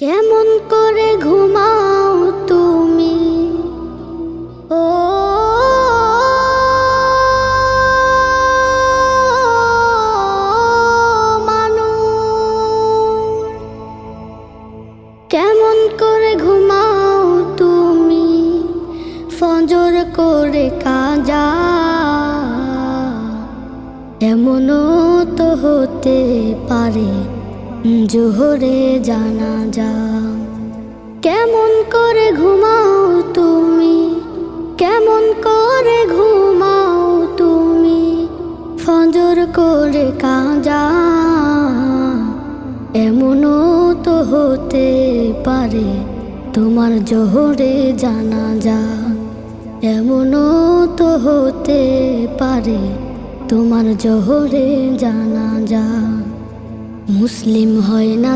কেমন করে ঘুমাও তুমি ও মানুষ, কেমন করে ঘুমাও তুমি ফজর করে কাজা, এমনও তো হতে পারে জোহরে জানাজা। কেমন করে ঘুমাও তুমি, কেমন করে ঘুমাও তুমি ফজর করে কাজা, এমনও তো হতে পারে তোমার জোহরে জানাজা, এমনও তো হতে পারে তোমার জোহরে জানাজা। মুসলিম হয় না